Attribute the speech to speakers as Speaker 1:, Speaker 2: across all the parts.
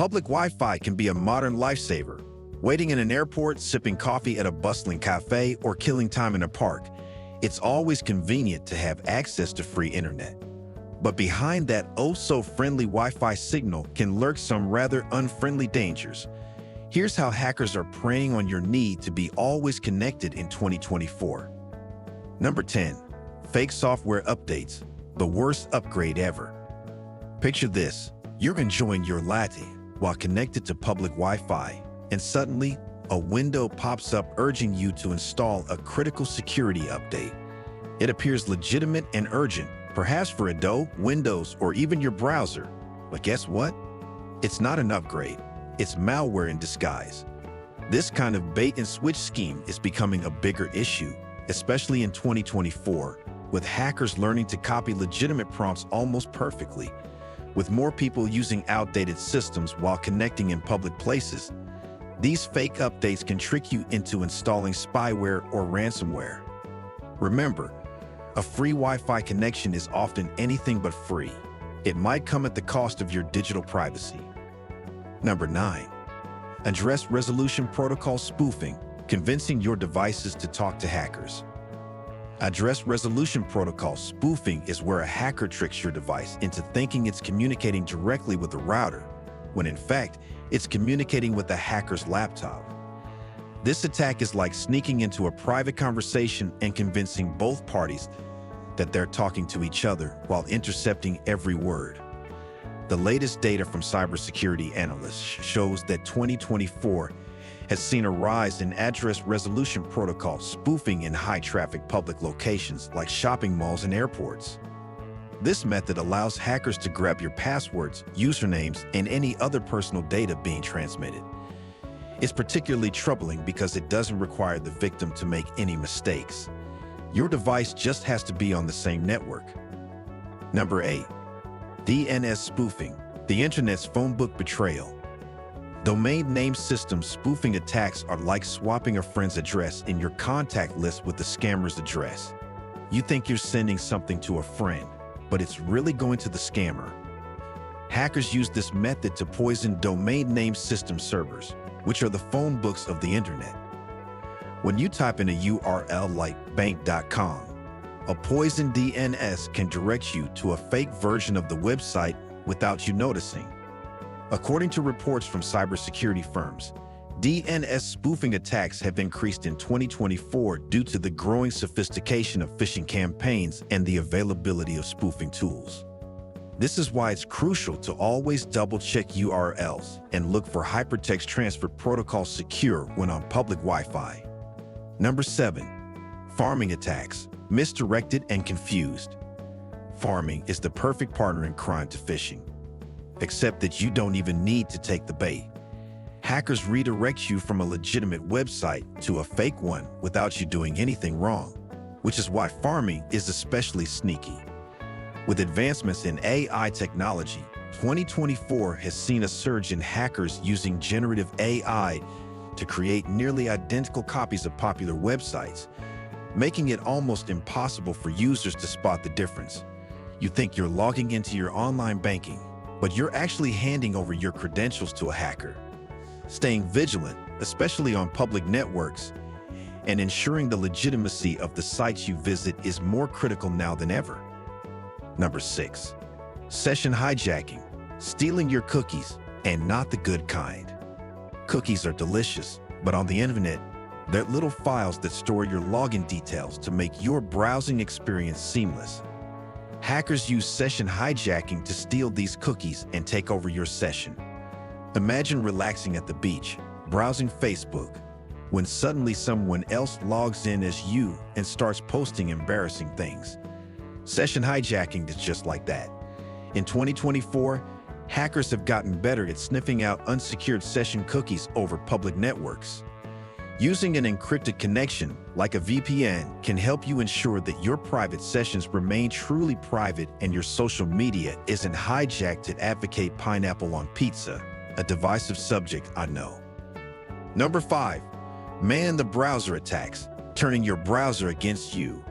Speaker 1: Public Wi-Fi can be a modern lifesaver. Waiting in an airport, sipping coffee at a bustling cafe, or killing time in a park, it's always convenient to have access to free internet. But behind that oh-so-friendly Wi-Fi signal can lurk some rather unfriendly dangers. Here's how hackers are preying on your need to be always connected in 2024. Number 10. Fake software updates, the worst upgrade ever. Picture this. You're enjoying your latte while connected to public Wi-Fi, and suddenly, a window pops up urging you to install a critical security update. It appears legitimate and urgent, perhaps for Adobe, Windows, or even your browser. But guess what? It's not an upgrade. It's malware in disguise. This kind of bait-and-switch scheme is becoming a bigger issue, especially in 2024, with hackers learning to copy legitimate prompts almost perfectly. With more people using outdated systems while connecting in public places, these fake updates can trick you into installing spyware or ransomware. Remember, a free Wi-Fi connection is often anything but free. It might come at the cost of your digital privacy. Number 9. Address resolution protocol spoofing, convincing your devices to talk to hackers. Address resolution protocol spoofing is where a hacker tricks your device into thinking it's communicating directly with the router, when in fact, it's communicating with the hacker's laptop. This attack is like sneaking into a private conversation and convincing both parties that they're talking to each other while intercepting every word. The latest data from cybersecurity analysts shows that 2024 has seen a rise in address resolution protocol spoofing in high-traffic public locations like shopping malls and airports. This method allows hackers to grab your passwords, usernames, and any other personal data being transmitted. It's particularly troubling because it doesn't require the victim to make any mistakes. Your device just has to be on the same network. Number 8. DNS spoofing, the internet's phone book betrayal. Domain name system spoofing attacks are like swapping a friend's address in your contact list with the scammer's address. You think you're sending something to a friend, but it's really going to the scammer. Hackers use this method to poison domain name system servers, which are the phone books of the internet. When you type in a URL like bank.com, a poisoned DNS can direct you to a fake version of the website without you noticing. According to reports from cybersecurity firms, DNS spoofing attacks have increased in 2024 due to the growing sophistication of phishing campaigns and the availability of spoofing tools. This is why it's crucial to always double-check URLs and look for hypertext transfer protocol secure when on public Wi-Fi. Number 7. Pharming attacks, misdirected and confused. Pharming is the perfect partner in crime to phishing, except that you don't even need to take the bait. Hackers redirect you from a legitimate website to a fake one without you doing anything wrong, which is why pharming is especially sneaky. With advancements in AI technology, 2024 has seen a surge in hackers using generative AI to create nearly identical copies of popular websites, making it almost impossible for users to spot the difference. You think you're logging into your online banking, but you're actually handing over your credentials to a hacker. Staying vigilant, especially on public networks, and ensuring the legitimacy of the sites you visit is more critical now than ever. Number 6. Session hijacking, stealing your cookies, and not the good kind. Cookies are delicious, but on the internet, they're little files that store your login details to make your browsing experience seamless. Hackers use session hijacking to steal these cookies and take over your session. Imagine relaxing at the beach, browsing Facebook, when suddenly someone else logs in as you and starts posting embarrassing things. Session hijacking is just like that. In 2024, hackers have gotten better at sniffing out unsecured session cookies over public networks. Using an encrypted connection, like a VPN, can help you ensure that your private sessions remain truly private and your social media isn't hijacked to advocate pineapple on pizza, a divisive subject I know. Number 5. Man-in-the-browser attacks, turning your browser against you.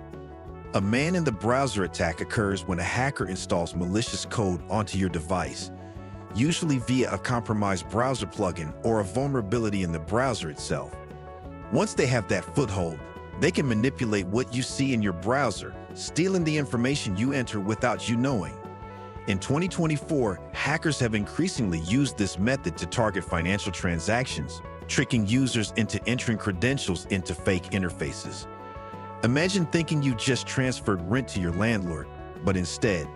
Speaker 1: A man-in-the-browser attack occurs when a hacker installs malicious code onto your device, usually via a compromised browser plugin or a vulnerability in the browser itself. Once they have that foothold, they can manipulate what you see in your browser, stealing the information you enter without you knowing. In 2024, hackers have increasingly used this method to target financial transactions, tricking users into entering credentials into fake interfaces. Imagine thinking you just transferred rent to your landlord, but instead,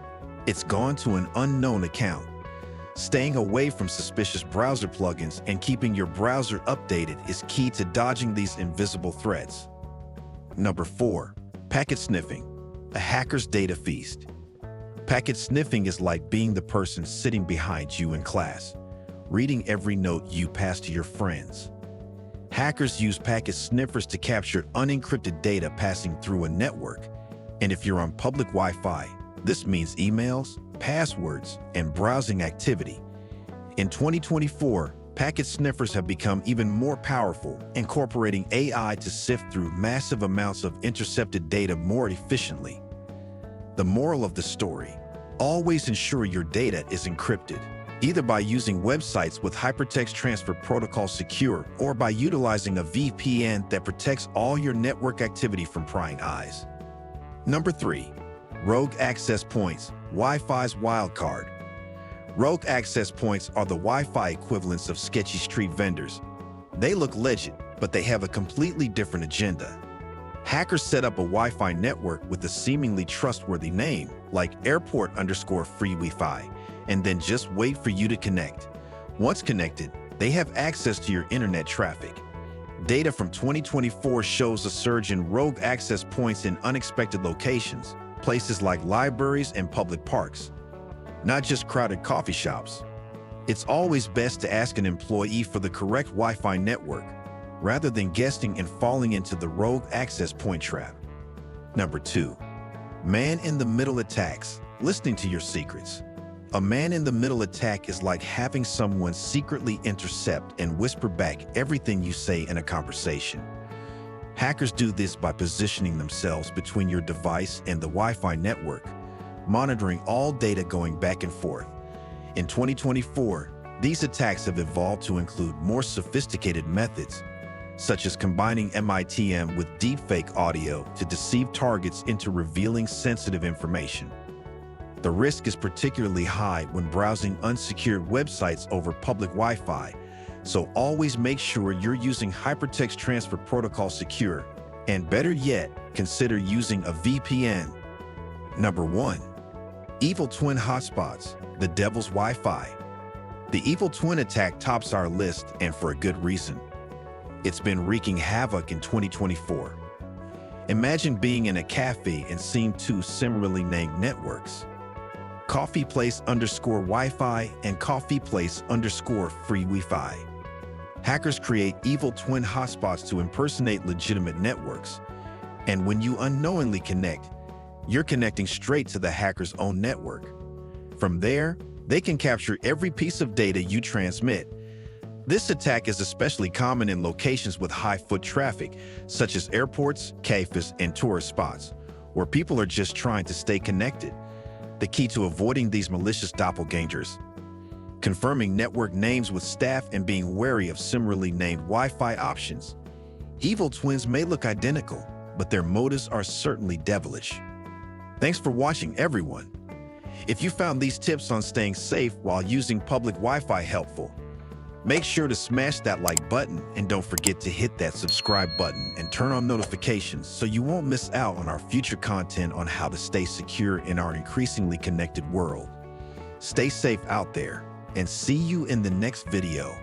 Speaker 1: it's gone to an unknown account. Staying away from suspicious browser plugins and keeping your browser updated is key to dodging these invisible threats. Number 4. Packet sniffing, a hacker's data feast. Packet sniffing is like being the person sitting behind you in class, reading every note you pass to your friends. Hackers use packet sniffers to capture unencrypted data passing through a network, and if you're on public Wi-Fi, this means emails, passwords, and browsing activity. In 2024, packet sniffers have become even more powerful, incorporating AI to sift through massive amounts of intercepted data more efficiently. The moral of the story: always ensure your data is encrypted, either by using websites with Hypertext Transfer Protocol Secure or by utilizing a VPN that protects all your network activity from prying eyes. Number 3. Rogue access points, Wi-Fi's wildcard. Rogue access points are the Wi-Fi equivalents of sketchy street vendors. They look legit, but they have a completely different agenda. Hackers set up a Wi-Fi network with a seemingly trustworthy name, like airport_free Wi-Fi, and then just wait for you to connect. Once connected, they have access to your internet traffic. Data from 2024 shows a surge in rogue access points in unexpected locations, places like libraries and public parks, not just crowded coffee shops. It's always best to ask an employee for the correct Wi-Fi network, rather than guessing and falling into the rogue access point trap. Number 2. Man-in-the-middle attacks, listening to your secrets. A man-in-the-middle attack is like having someone secretly intercept and whisper back everything you say in a conversation. Hackers do this by positioning themselves between your device and the Wi-Fi network, monitoring all data going back and forth. In 2024, these attacks have evolved to include more sophisticated methods, such as combining MITM with deepfake audio to deceive targets into revealing sensitive information. The risk is particularly high when browsing unsecured websites over public Wi-Fi, so always make sure you're using Hypertext Transfer Protocol Secure, and better yet, consider using a VPN. Number 1. Evil Twin Hotspots, the Devil's Wi-Fi. The Evil Twin attack tops our list, and for a good reason. It's been wreaking havoc in 2024. Imagine being in a cafe and seeing two similarly named networks, Coffee Place_Wi-Fi and Coffee Place_free Wi-Fi. Hackers create evil twin hotspots to impersonate legitimate networks, and when you unknowingly connect, you're connecting straight to the hacker's own network. From there, they can capture every piece of data you transmit. This attack is especially common in locations with high foot traffic, such as airports, cafes, and tourist spots, where people are just trying to stay connected. The key to avoiding these malicious doppelgangers: confirming network names with staff and being wary of similarly named Wi-Fi options. Evil twins may look identical, but their motives are certainly devilish. Thanks for watching, everyone. If you found these tips on staying safe while using public Wi-Fi helpful, make sure to smash that like button and don't forget to hit that subscribe button and turn on notifications so you won't miss out on our future content on how to stay secure in our increasingly connected world. Stay safe out there, and see you in the next video.